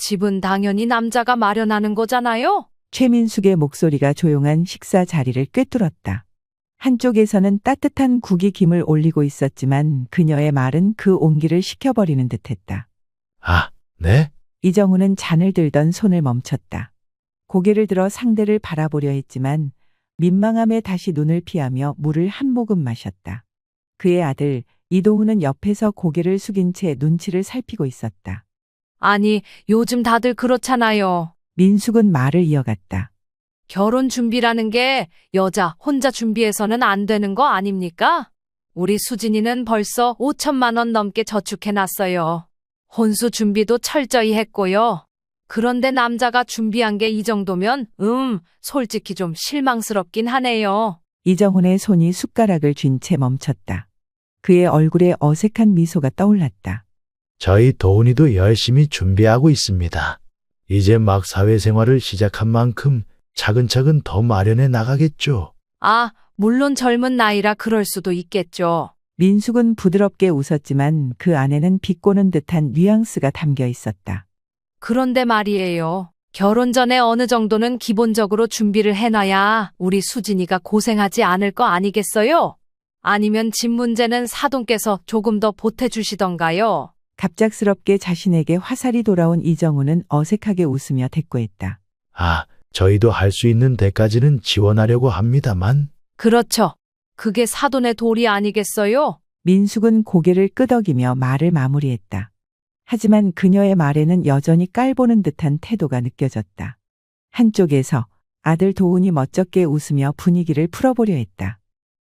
집은 당연히 남자가 마련하는 거잖아요? 최민숙의 목소리가 조용한 식사 자리를 꿰뚫었다. 한쪽에서는 따뜻한 국이 김을 올리고 있었지만 그녀의 말은 그 온기를 식혀버리는 듯했다. 아, 네? 이정우는 잔을 들던 손을 멈췄다. 고개를 들어 상대를 바라보려 했지만 민망함에 다시 눈을 피하며 물을 한 모금 마셨다. 그의 아들 이도훈은 옆에서 고개를 숙인 채 눈치를 살피고 있었다. 아니, 요즘 다들 그렇잖아요. 민숙은 말을 이어갔다. 결혼 준비라는 게 여자 혼자 준비해서는 안 되는 거 아닙니까? 우리 수진이는 벌써 5천만 원 넘게 저축해놨어요. 혼수 준비도 철저히 했고요. 그런데 남자가 준비한 게 이 정도면 솔직히 좀 실망스럽긴 하네요. 이정훈의 손이 숟가락을 쥔 채 멈췄다. 그의 얼굴에 어색한 미소가 떠올랐다. 저희 도훈이도 열심히 준비하고 있습니다. 이제 막 사회생활을 시작한 만큼 차근차근 더 마련해 나가겠죠. 아, 물론 젊은 나이라 그럴 수도 있겠죠. 민숙은 부드럽게 웃었지만 그 안에는 비꼬는 듯한 뉘앙스가 담겨 있었다. 그런데 말이에요. 결혼 전에 어느 정도는 기본적으로 준비를 해놔야 우리 수진이가 고생하지 않을 거 아니겠어요? 아니면 집 문제는 사돈께서 조금 더 보태주시던가요? 갑작스럽게 자신에게 화살이 돌아온 이정우는 어색하게 웃으며 대꾸했다. 아, 저희도 할 수 있는 데까지는 지원하려고 합니다만. 그렇죠. 그게 사돈의 도리 아니겠어요? 민숙은 고개를 끄덕이며 말을 마무리했다. 하지만 그녀의 말에는 여전히 깔보는 듯한 태도가 느껴졌다. 한쪽에서 아들 도훈이 멋쩍게 웃으며 분위기를 풀어보려 했다.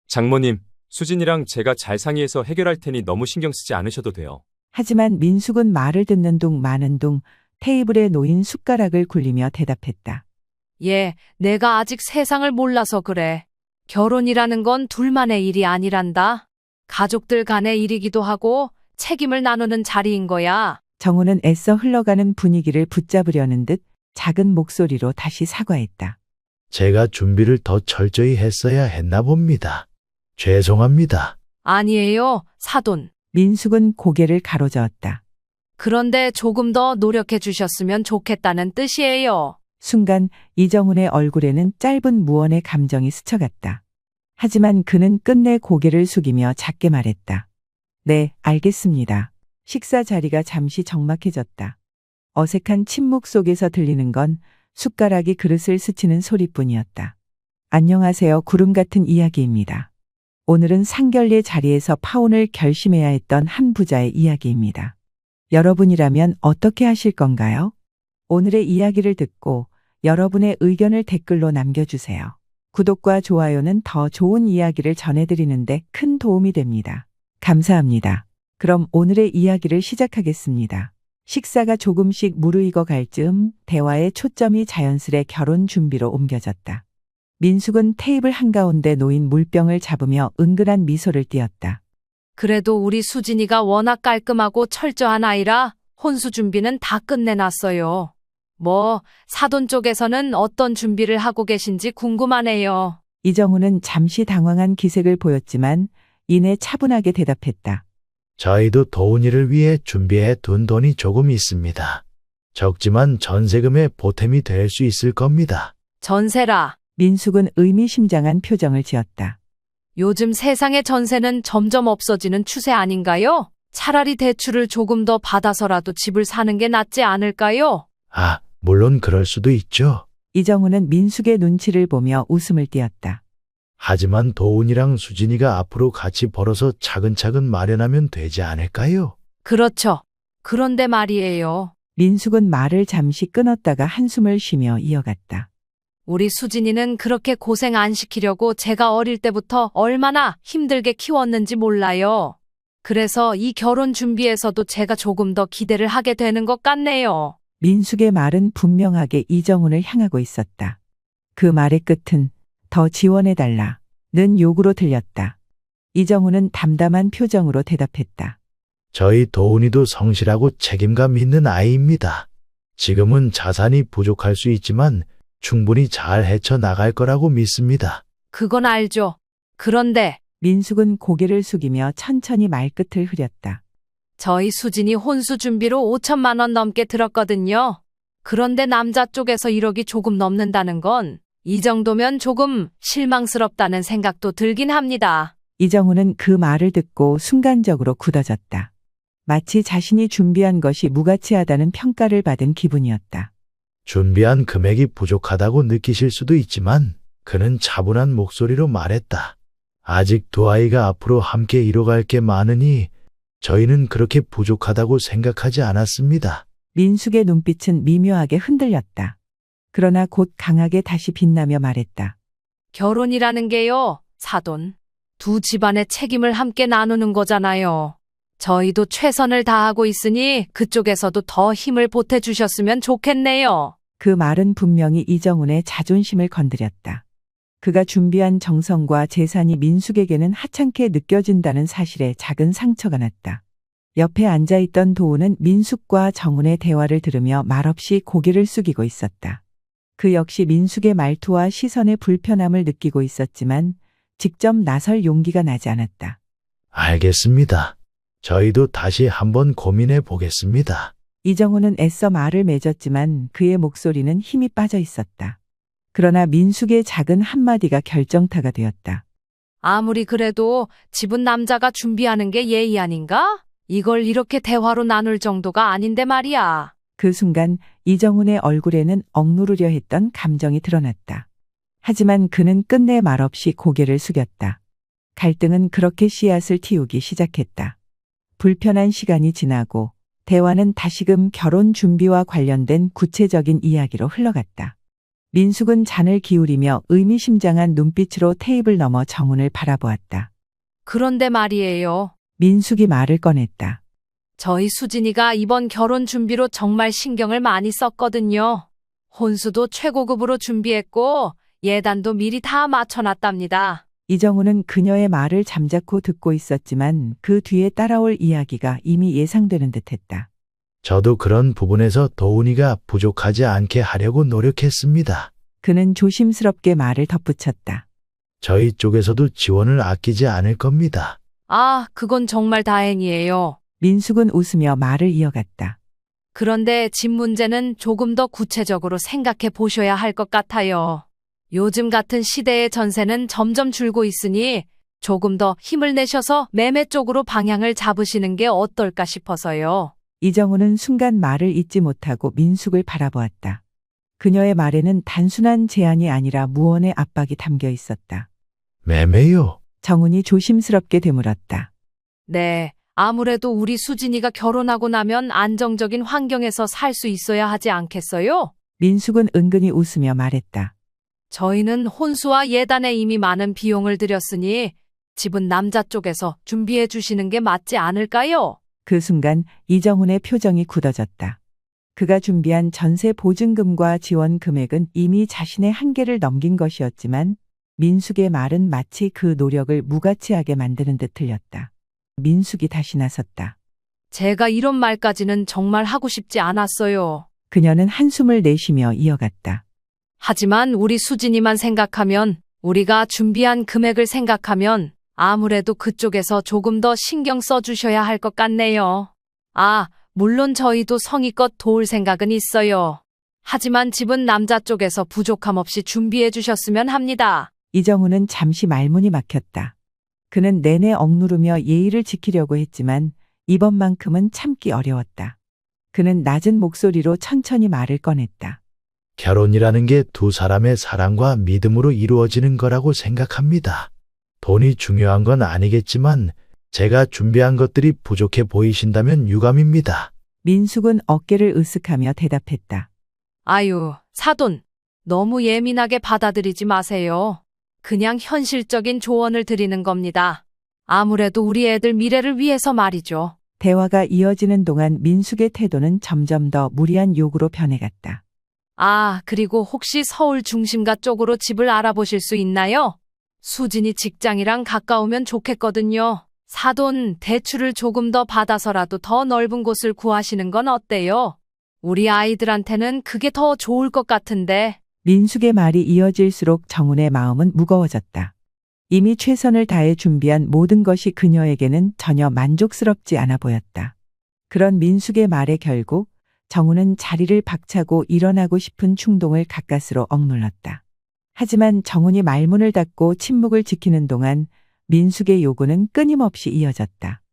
장모님, 수진이랑 제가 잘 상의해서 해결할 테니 너무 신경 쓰지 않으셔도 돼요. 하지만 민숙은 말을 듣는 둥 마는 둥 테이블에 놓인 숟가락을 굴리며 대답했다. 예, 내가 아직 세상을 몰라서 그래. 결혼이라는 건 둘만의 일이 아니란다. 가족들 간의 일이기도 하고 책임을 나누는 자리인 거야. 정우는 애써 흘러가는 분위기를 붙잡으려는 듯 작은 목소리로 다시 사과했다. 제가 준비를 더 철저히 했어야 했나 봅니다. 죄송합니다. 아니에요, 사돈. 민숙은 고개를 가로저었다. 그런데 조금 더 노력해 주셨으면 좋겠다는 뜻이에요. 순간 이정훈의 얼굴에는 짧은 무언의 감정이 스쳐갔다. 하지만 그는 끝내 고개를 숙이며 작게 말했다. 네, 알겠습니다. 식사 자리가 잠시 적막해졌다. 어색한 침묵 속에서 들리는 건 숟가락이 그릇을 스치는 소리뿐이었다. 안녕하세요. 구름 같은 이야기입니다. 오늘은 상견례 자리에서 파혼을 결심해야 했던 한 부자의 이야기입니다. 여러분이라면 어떻게 하실 건가요? 오늘의 이야기를 듣고 여러분의 의견을 댓글로 남겨주세요. 구독과 좋아요는 더 좋은 이야기를 전해드리는데 큰 도움이 됩니다. 감사합니다. 그럼 오늘의 이야기를 시작하겠습니다. 식사가 조금씩 무르익어 갈 즈음 대화의 초점이 자연스레 결혼 준비로 옮겨졌다. 민숙은 테이블 한가운데 놓인 물병을 잡으며 은근한 미소를 띄었다. 그래도 우리 수진이가 워낙 깔끔하고 철저한 아이라 혼수 준비는 다 끝내놨어요. 사돈 쪽에서는 어떤 준비를 하고 계신지 궁금하네요. 이정우는 잠시 당황한 기색을 보였지만 이내 차분하게 대답했다. 저희도 도훈이를 위해 준비해 둔 돈이 조금 있습니다. 적지만 전세금에 보탬이 될 수 있을 겁니다. 전세라. 민숙은 의미심장한 표정을 지었다. 요즘 세상의 전세는 점점 없어지는 추세 아닌가요? 차라리 대출을 조금 더 받아서라도 집을 사는 게 낫지 않을까요? 아, 물론 그럴 수도 있죠. 이정우는 민숙의 눈치를 보며 웃음을 띄었다. 하지만 도훈이랑 수진이가 앞으로 같이 벌어서 차근차근 마련하면 되지 않을까요? 그렇죠. 그런데 말이에요. 민숙은 말을 잠시 끊었다가 한숨을 쉬며 이어갔다. 우리 수진이는 그렇게 고생 안 시키려고 제가 어릴 때부터 얼마나 힘들게 키웠는지 몰라요. 그래서 이 결혼 준비에서도 제가 조금 더 기대를 하게 되는 것 같네요. 민숙의 말은 분명하게 이정훈을 향하고 있었다. 그 말의 끝은 더 지원해달라는 요구로 들렸다. 이정훈은 담담한 표정으로 대답했다. 저희 도훈이도 성실하고 책임감 있는 아이입니다. 지금은 자산이 부족할 수 있지만 충분히 잘 헤쳐나갈 거라고 믿습니다. 그건 알죠. 그런데 민숙은 고개를 숙이며 천천히 말끝을 흐렸다. 저희 수진이 혼수 준비로 5천만 원 넘게 들었거든요. 그런데 남자 쪽에서 1억이 조금 넘는다는 건 이 정도면 조금 실망스럽다는 생각도 들긴 합니다. 이정우는 그 말을 듣고 순간적으로 굳어졌다. 마치 자신이 준비한 것이 무가치하다는 평가를 받은 기분이었다. 준비한 금액이 부족하다고 느끼실 수도 있지만 그는 차분한 목소리로 말했다. 아직 두 아이가 앞으로 함께 이뤄갈 게 많으니 저희는 그렇게 부족하다고 생각하지 않았습니다. 민숙의 눈빛은 미묘하게 흔들렸다. 그러나 곧 강하게 다시 빛나며 말했다. 결혼이라는 게요, 사돈. 두 집안의 책임을 함께 나누는 거잖아요. 저희도 최선을 다하고 있으니 그쪽에서도 더 힘을 보태주셨으면 좋겠네요. 그 말은 분명히 이정훈의 자존심을 건드렸다. 그가 준비한 정성과 재산이 민숙에게는 하찮게 느껴진다는 사실에 작은 상처가 났다. 옆에 앉아있던 도우는 민숙과 정훈의 대화를 들으며 말없이 고개를 숙이고 있었다. 그 역시 민숙의 말투와 시선의 불편함을 느끼고 있었지만 직접 나설 용기가 나지 않았다. 알겠습니다. 저희도 다시 한번 고민해 보겠습니다. 이정훈은 애써 말을 맺었지만 그의 목소리는 힘이 빠져 있었다. 그러나 민숙의 작은 한마디가 결정타가 되었다. 아무리 그래도 집은 남자가 준비하는 게 예의 아닌가? 이걸 이렇게 대화로 나눌 정도가 아닌데 말이야. 그 순간 이정훈의 얼굴에는 억누르려 했던 감정이 드러났다. 하지만 그는 끝내 말없이 고개를 숙였다. 갈등은 그렇게 씨앗을 틔우기 시작했다. 불편한 시간이 지나고 대화는 다시금 결혼 준비와 관련된 구체적인 이야기로 흘러갔다. 민숙은 잔을 기울이며 의미심장한 눈빛으로 테이블 너머 정훈을 바라보았다. 그런데 말이에요. 민숙이 말을 꺼냈다. 저희 수진이가 이번 결혼 준비로 정말 신경을 많이 썼거든요. 혼수도 최고급으로 준비했고 예단도 미리 다 맞춰놨답니다. 이정훈은 그녀의 말을 잠자코 듣고 있었지만 그 뒤에 따라올 이야기가 이미 예상되는 듯했다. 저도 그런 부분에서 도훈이가 부족하지 않게 하려고 노력했습니다. 그는 조심스럽게 말을 덧붙였다. 저희 쪽에서도 지원을 아끼지 않을 겁니다. 아, 그건 정말 다행이에요. 민숙은 웃으며 말을 이어갔다. 그런데 집 문제는 조금 더 구체적으로 생각해 보셔야 할 것 같아요. 요즘 같은 시대의 전세는 점점 줄고 있으니 조금 더 힘을 내셔서 매매 쪽으로 방향을 잡으시는 게 어떨까 싶어서요. 이정훈은 순간 말을 잇지 못하고 민숙을 바라보았다. 그녀의 말에는 단순한 제안이 아니라 무언의 압박이 담겨 있었다. 매매요. 정훈이 조심스럽게 되물었다. 네, 아무래도 우리 수진이가 결혼하고 나면 안정적인 환경에서 살 수 있어야 하지 않겠어요? 민숙은 은근히 웃으며 말했다. 저희는 혼수와 예단에 이미 많은 비용을 들였으니 집은 남자 쪽에서 준비해 주시는 게 맞지 않을까요? 그 순간 이정훈의 표정이 굳어졌다. 그가 준비한 전세 보증금과 지원 금액은 이미 자신의 한계를 넘긴 것이었지만 민숙의 말은 마치 그 노력을 무가치하게 만드는 듯 들렸다. 민숙이 다시 나섰다. 제가 이런 말까지는 정말 하고 싶지 않았어요. 그녀는 한숨을 내쉬며 이어갔다. 하지만 우리 수진이만 생각하면, 우리가 준비한 금액을 생각하면 아무래도 그쪽에서 조금 더 신경 써주셔야 할 것 같네요. 아, 물론 저희도 성의껏 도울 생각은 있어요. 하지만 집은 남자 쪽에서 부족함 없이 준비해 주셨으면 합니다. 이정훈은 잠시 말문이 막혔다. 그는 내내 억누르며 예의를 지키려고 했지만 이번만큼은 참기 어려웠다. 그는 낮은 목소리로 천천히 말을 꺼냈다. 결혼이라는 게 두 사람의 사랑과 믿음으로 이루어지는 거라고 생각합니다. 돈이 중요한 건 아니겠지만 제가 준비한 것들이 부족해 보이신다면 유감입니다. 민숙은 어깨를 으쓱하며 대답했다. 아유, 사돈. 너무 예민하게 받아들이지 마세요. 그냥 현실적인 조언을 드리는 겁니다. 아무래도 우리 애들 미래를 위해서 말이죠. 대화가 이어지는 동안 민숙의 태도는 점점 더 무리한 요구로 변해갔다. 아, 그리고 혹시 서울 중심가 쪽으로 집을 알아보실 수 있나요? 수진이 직장이랑 가까우면 좋겠거든요. 사돈, 대출을 조금 더 받아서라도 더 넓은 곳을 구하시는 건 어때요? 우리 아이들한테는 그게 더 좋을 것 같은데. 민숙의 말이 이어질수록 정훈의 마음은 무거워졌다. 이미 최선을 다해 준비한 모든 것이 그녀에게는 전혀 만족스럽지 않아 보였다. 그런 민숙의 말에 결국 정우는 자리를 박차고 일어나고 싶은 충동을 가까스로 억눌렀다. 하지만 정훈이 말문을 닫고 침묵을 지키는 동안 민숙의 요구는 끊임없이 이어졌다.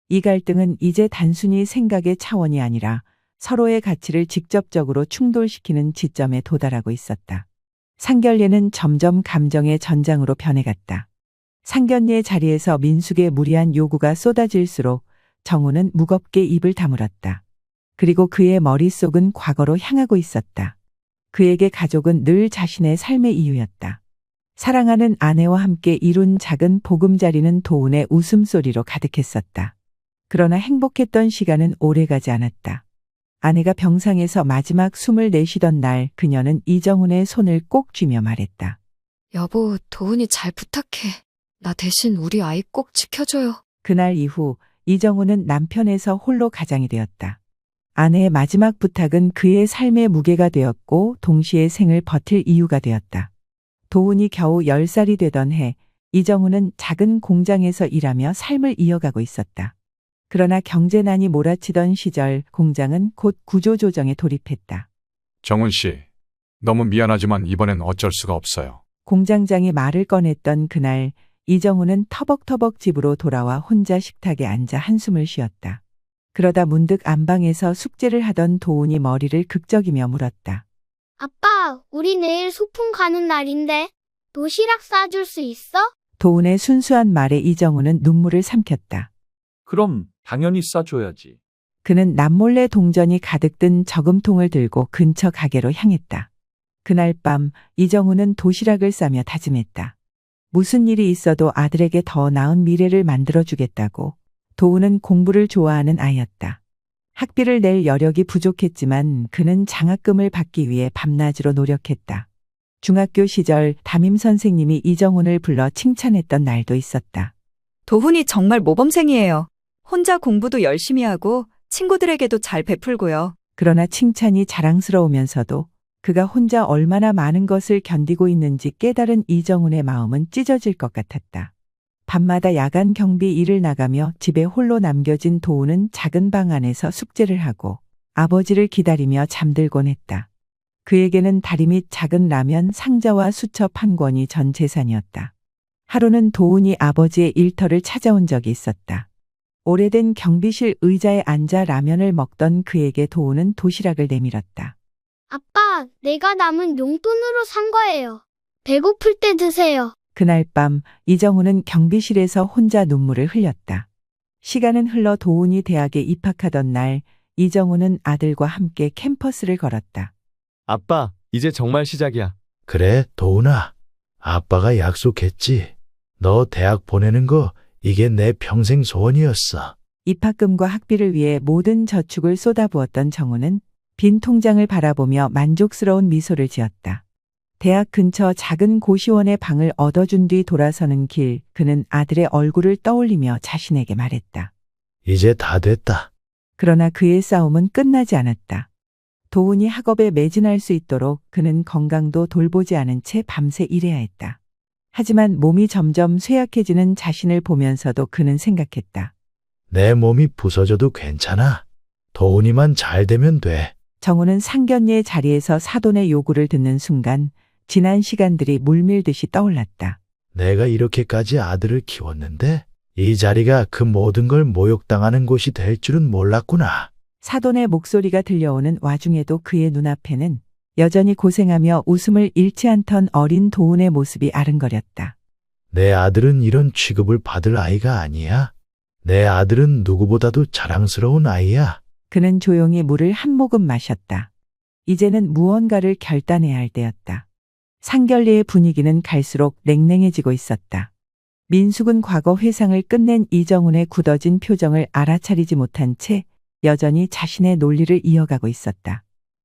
이 갈등은 이제 단순히 생각의 차원이 아니라 서로의 가치를 직접적으로 충돌시키는 지점에 도달하고 있었다. 상견례는 점점 감정의 전장으로 변해갔다. 상견례 자리에서 민숙의 무리한 요구가 쏟아질수록 정우는 무겁게 입을 다물었다. 그리고 그의 머릿속은 과거로 향하고 있었다. 그에게 가족은 늘 자신의 삶의 이유였다. 사랑하는 아내와 함께 이룬 작은 보금자리는 도훈의 웃음소리로 가득했었다. 그러나 행복했던 시간은 오래가지 않았다. 아내가 병상에서 마지막 숨을 내쉬던 날 그녀는 이정훈의 손을 꼭 쥐며 말했다. 여보, 도훈이 잘 부탁해. 나 대신 우리 아이 꼭 지켜줘요. 그날 이후 이정훈은 남편에서 홀로 가장이 되었다. 아내의 마지막 부탁은 그의 삶의 무게가 되었고 동시에 생을 버틸 이유가 되었다. 도훈이 겨우 10살이 되던 해 이정훈은 작은 공장에서 일하며 삶을 이어가고 있었다. 그러나 경제난이 몰아치던 시절 공장은 곧 구조조정에 돌입했다. 정훈 씨, 너무 미안하지만 이번엔 어쩔 수가 없어요. 공장장이 말을 꺼냈던 그날 이정훈은 터벅터벅 집으로 돌아와 혼자 식탁에 앉아 한숨을 쉬었다. 그러다 문득 안방에서 숙제를 하던 도훈이 머리를 극적이며 물었다. 아빠, 우리 내일 소풍 가는 날인데 도시락 싸줄 수 있어? 도훈의 순수한 말에 이정훈은 눈물을 삼켰다. 그럼 당연히 싸줘야지. 그는 남몰래 동전이 가득 든 저금통을 들고 근처 가게로 향했다. 그날 밤 이정훈은 도시락을 싸며 다짐했다. 무슨 일이 있어도 아들에게 더 나은 미래를 만들어주겠다고. 도훈은 공부를 좋아하는 아이였다. 학비를 낼 여력이 부족했지만 그는 장학금을 받기 위해 밤낮으로 노력했다. 중학교 시절 담임 선생님이 이정훈을 불러 칭찬했던 날도 있었다. 도훈이 정말 모범생이에요. 혼자 공부도 열심히 하고 친구들에게도 잘 베풀고요. 그러나 칭찬이 자랑스러우면서도 그가 혼자 얼마나 많은 것을 견디고 있는지 깨달은 이정훈의 마음은 찢어질 것 같았다. 밤마다 야간 경비 일을 나가며 집에 홀로 남겨진 도훈은 작은 방 안에서 숙제를 하고 아버지를 기다리며 잠들곤 했다. 그에게는 다리 및 작은 라면 상자와 수첩 한 권이 전 재산이었다. 하루는 도훈이 아버지의 일터를 찾아온 적이 있었다. 오래된 경비실 의자에 앉아 라면을 먹던 그에게 도훈은 도시락을 내밀었다. 아빠, 내가 남은 용돈으로 산 거예요. 배고플 때 드세요. 그날 밤 이정훈은 경비실에서 혼자 눈물을 흘렸다. 시간은 흘러 도훈이 대학에 입학하던 날 이정훈은 아들과 함께 캠퍼스를 걸었다. 아빠, 이제 정말 시작이야. 그래, 도훈아. 아빠가 약속했지. 너 대학 보내는 거 이게 내 평생 소원이었어. 입학금과 학비를 위해 모든 저축을 쏟아부었던 정우는 빈 통장을 바라보며 만족스러운 미소를 지었다. 대학 근처 작은 고시원의 방을 얻어준 뒤 돌아서는 길, 그는 아들의 얼굴을 떠올리며 자신에게 말했다. 이제 다 됐다. 그러나 그의 싸움은 끝나지 않았다. 도훈이 학업에 매진할 수 있도록 그는 건강도 돌보지 않은 채 밤새 일해야 했다. 하지만 몸이 점점 쇠약해지는 자신을 보면서도 그는 생각했다. 내 몸이 부서져도 괜찮아. 도훈이만 잘 되면 돼. 정우는 상견례 자리에서 사돈의 요구를 듣는 순간 지난 시간들이 물밀듯이 떠올랐다. 내가 이렇게까지 아들을 키웠는데 이 자리가 그 모든 걸 모욕당하는 곳이 될 줄은 몰랐구나. 사돈의 목소리가 들려오는 와중에도 그의 눈앞에는 여전히 고생하며 웃음을 잃지 않던 어린 도훈의 모습이 아른거렸다. 내 아들은 이런 취급을 받을 아이가 아니야. 내 아들은 누구보다도 자랑스러운 아이야. 그는 조용히 물을 한 모금 마셨다. 이제는 무언가를 결단해야 할 때였다. 상견례의 분위기는 갈수록 냉랭해지고 있었다. 민숙은 과거 회상을 끝낸 이정훈의 굳어진 표정을 알아차리지 못한 채 여전히 자신의 논리를 이어가고 있었다.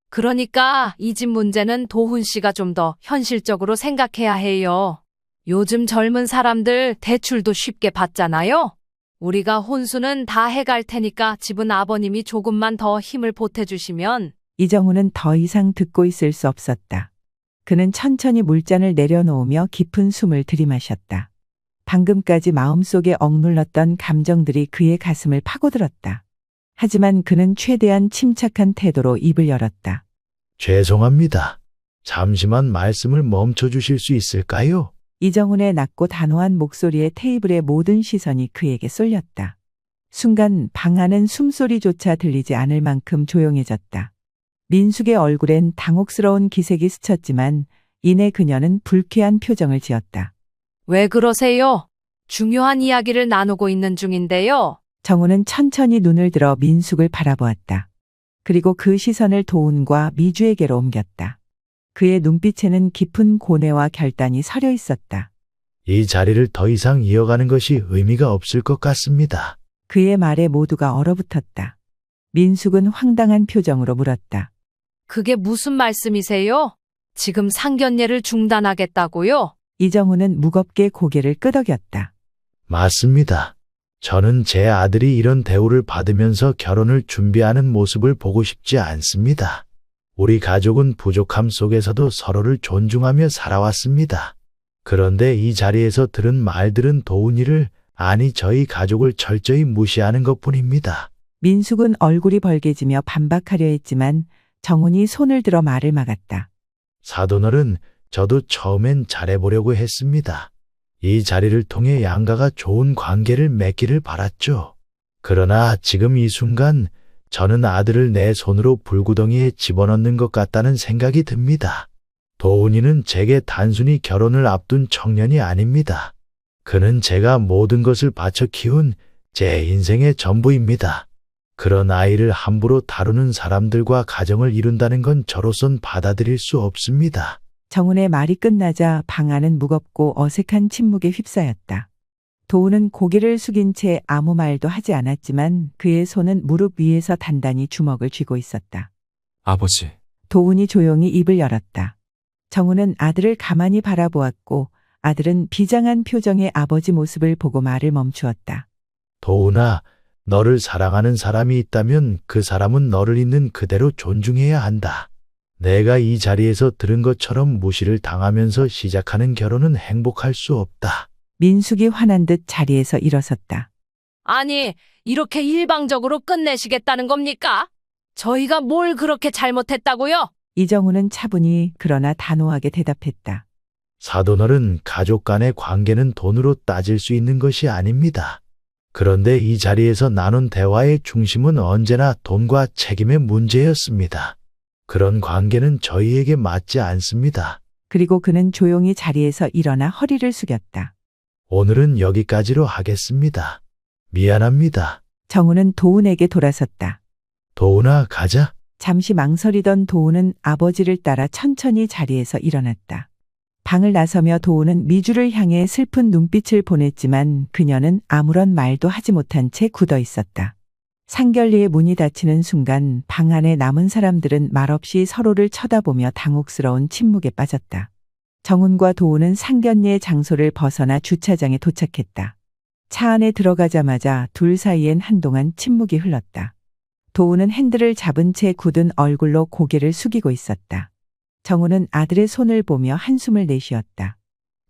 그러니까 이 집 문제는 도훈 씨가 좀 더 현실적으로 생각해야 해요. 요즘 젊은 사람들 대출도 쉽게 받잖아요. 우리가 혼수는 다 해갈 테니까 집은 아버님이 조금만 더 힘을 보태주시면. 이정훈은 더 이상 듣고 있을 수 없었다. 그는 천천히 물잔을 내려놓으며 깊은 숨을 들이마셨다. 방금까지 마음속에 억눌렀던 감정들이 그의 가슴을 파고들었다. 하지만 그는 최대한 침착한 태도로 입을 열었다. 죄송합니다. 잠시만 말씀을 멈춰 주실 수 있을까요? 이정훈의 낮고 단호한 목소리에 테이블의 모든 시선이 그에게 쏠렸다. 순간 방 안은 숨소리조차 들리지 않을 만큼 조용해졌다. 민숙의 얼굴엔 당혹스러운 기색이 스쳤지만 이내 그녀는 불쾌한 표정을 지었다. 왜 그러세요? 중요한 이야기를 나누고 있는 중인데요. 정우는 천천히 눈을 들어 민숙을 바라보았다. 그리고 그 시선을 도훈과 미주에게로 옮겼다. 그의 눈빛에는 깊은 고뇌와 결단이 서려 있었다. 이 자리를 더 이상 이어가는 것이 의미가 없을 것 같습니다. 그의 말에 모두가 얼어붙었다. 민숙은 황당한 표정으로 물었다. 그게 무슨 말씀이세요? 지금 상견례를 중단하겠다고요? 이정훈은 무겁게 고개를 끄덕였다. 맞습니다. 저는 제 아들이 이런 대우를 받으면서 결혼을 준비하는 모습을 보고 싶지 않습니다. 우리 가족은 부족함 속에서도 서로를 존중하며 살아왔습니다. 그런데 이 자리에서 들은 말들은 도훈이를, 아니 저희 가족을 철저히 무시하는 것뿐입니다. 민숙은 얼굴이 벌개지며 반박하려 했지만 정훈이 손을 들어 말을 막았다. 사돈어른, 저도 처음엔 잘해보려고 했습니다. 이 자리를 통해 양가가 좋은 관계를 맺기를 바랐죠. 그러나 지금 이 순간 저는 아들을 내 손으로 불구덩이에 집어넣는 것 같다는 생각이 듭니다. 도훈이는 제게 단순히 결혼을 앞둔 청년이 아닙니다. 그는 제가 모든 것을 바쳐 키운 제 인생의 전부입니다. 그런 아이를 함부로 다루는 사람들과 가정을 이룬다는 건 저로선 받아들일 수 없습니다. 정훈의 말이 끝나자 방 안은 무겁고 어색한 침묵에 휩싸였다. 도훈은 고개를 숙인 채 아무 말도 하지 않았지만 그의 손은 무릎 위에서 단단히 주먹을 쥐고 있었다. 아버지, 도훈이 조용히 입을 열었다. 정훈은 아들을 가만히 바라보았고 아들은 비장한 표정의 아버지 모습을 보고 말을 멈추었다. 도훈아, 너를 사랑하는 사람이 있다면 그 사람은 너를 있는 그대로 존중해야 한다. 내가 이 자리에서 들은 것처럼 무시를 당하면서 시작하는 결혼은 행복할 수 없다. 민숙이 화난 듯 자리에서 일어섰다. 아니, 이렇게 일방적으로 끝내시겠다는 겁니까? 저희가 뭘 그렇게 잘못했다고요? 이정훈은 차분히 그러나 단호하게 대답했다. 사돈어른, 가족 간의 관계는 돈으로 따질 수 있는 것이 아닙니다. 그런데 이 자리에서 나눈 대화의 중심은 언제나 돈과 책임의 문제였습니다. 그런 관계는 저희에게 맞지 않습니다. 그리고 그는 조용히 자리에서 일어나 허리를 숙였다. 오늘은 여기까지로 하겠습니다. 미안합니다. 정우는 도훈에게 돌아섰다. 도훈아, 가자. 잠시 망설이던 도훈은 아버지를 따라 천천히 자리에서 일어났다. 방을 나서며 도훈은 미주를 향해 슬픈 눈빛을 보냈지만 그녀는 아무런 말도 하지 못한 채 굳어 있었다. 상견례의 문이 닫히는 순간 방 안에 남은 사람들은 말없이 서로를 쳐다보며 당혹스러운 침묵에 빠졌다. 정훈과 도훈은 상견례 장소를 벗어나 주차장에 도착했다. 차 안에 들어가자마자 둘 사이엔 한동안 침묵이 흘렀다. 도훈은 핸들을 잡은 채 굳은 얼굴로 고개를 숙이고 있었다. 정훈은 아들의 손을 보며 한숨을 내쉬었다.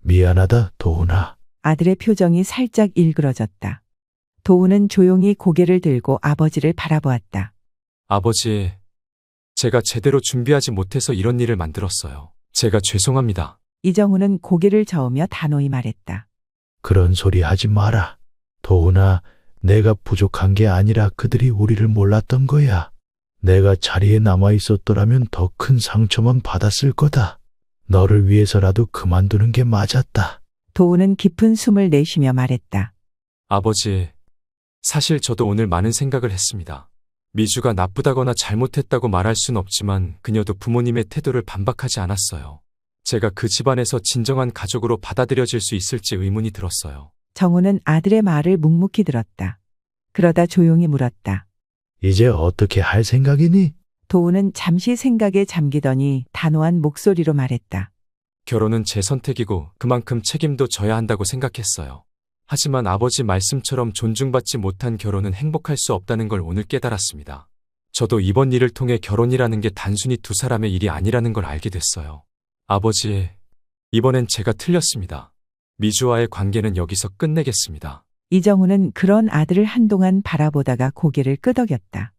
미안하다, 도훈아. 아들의 표정이 살짝 일그러졌다. 도훈은 조용히 고개를 들고 아버지를 바라보았다. 아버지, 제가 제대로 준비하지 못해서 이런 일을 만들었어요. 제가 죄송합니다. 이정훈은 고개를 저으며 단호히 말했다. 그런 소리 하지 마라. 도훈아, 내가 부족한 게 아니라 그들이 우리를 몰랐던 거야. 내가 자리에 남아 있었더라면 더 큰 상처만 받았을 거다. 너를 위해서라도 그만두는 게 맞았다. 도훈은 깊은 숨을 내쉬며 말했다. 아버지, 사실 저도 오늘 많은 생각을 했습니다. 미주가 나쁘다거나 잘못했다고 말할 순 없지만 그녀도 부모님의 태도를 반박하지 않았어요. 제가 그 집안에서 진정한 가족으로 받아들여질 수 있을지 의문이 들었어요. 정훈은 아들의 말을 묵묵히 들었다. 그러다 조용히 물었다. 이제 어떻게 할 생각이니? 도훈은 잠시 생각에 잠기더니 단호한 목소리로 말했다. 결혼은 제 선택이고 그만큼 책임도 져야 한다고 생각했어요. 하지만 아버지 말씀처럼 존중받지 못한 결혼은 행복할 수 없다는 걸 오늘 깨달았습니다. 저도 이번 일을 통해 결혼이라는 게 단순히 두 사람의 일이 아니라는 걸 알게 됐어요. 아버지, 이번엔 제가 틀렸습니다. 미주와의 관계는 여기서 끝내겠습니다. 이정훈은 그런 아들을 한동안 바라보다가 고개를 끄덕였다.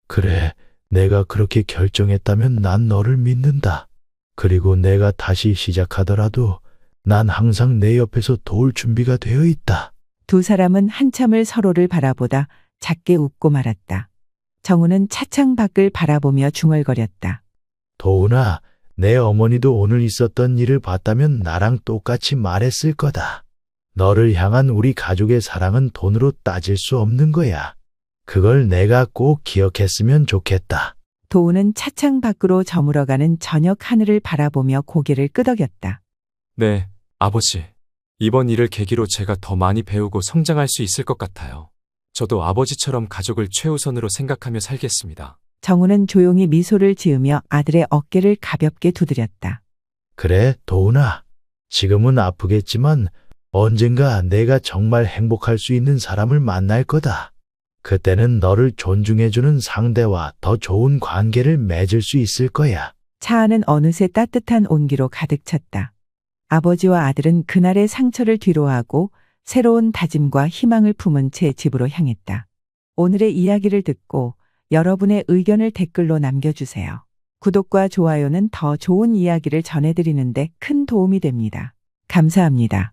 그래, 내가 그렇게 결정했다면 난 너를 믿는다. 그리고 내가 다시 시작하더라도 난 항상 내 옆에서 도울 준비가 되어 있다. 두 사람은 한참을 서로를 바라보다 작게 웃고 말았다. 정우는 차창 밖을 바라보며 중얼거렸다. 도훈아, 내 어머니도 오늘 있었던 일을 봤다면 나랑 똑같이 말했을 거다. 너를 향한 우리 가족의 사랑은 돈으로 따질 수 없는 거야. 그걸 내가 꼭 기억했으면 좋겠다. 도우는 차창 밖으로 저물어가는 저녁 하늘을 바라보며 고개를 끄덕였다. 네, 아버지. 이번 일을 계기로 제가 더 많이 배우고 성장할 수 있을 것 같아요. 저도 아버지처럼 가족을 최우선으로 생각하며 살겠습니다. 정우는 조용히 미소를 지으며 아들의 어깨를 가볍게 두드렸다. 그래, 도훈아. 지금은 아프겠지만 언젠가 내가 정말 행복할 수 있는 사람을 만날 거다. 그때는 너를 존중해주는 상대와 더 좋은 관계를 맺을 수 있을 거야. 차 안은 어느새 따뜻한 온기로 가득 찼다. 아버지와 아들은 그날의 상처를 뒤로하고 새로운 다짐과 희망을 품은 채 집으로 향했다. 오늘의 이야기를 듣고 여러분의 의견을 댓글로 남겨주세요. 구독과 좋아요는 더 좋은 이야기를 전해드리는데 큰 도움이 됩니다. 감사합니다.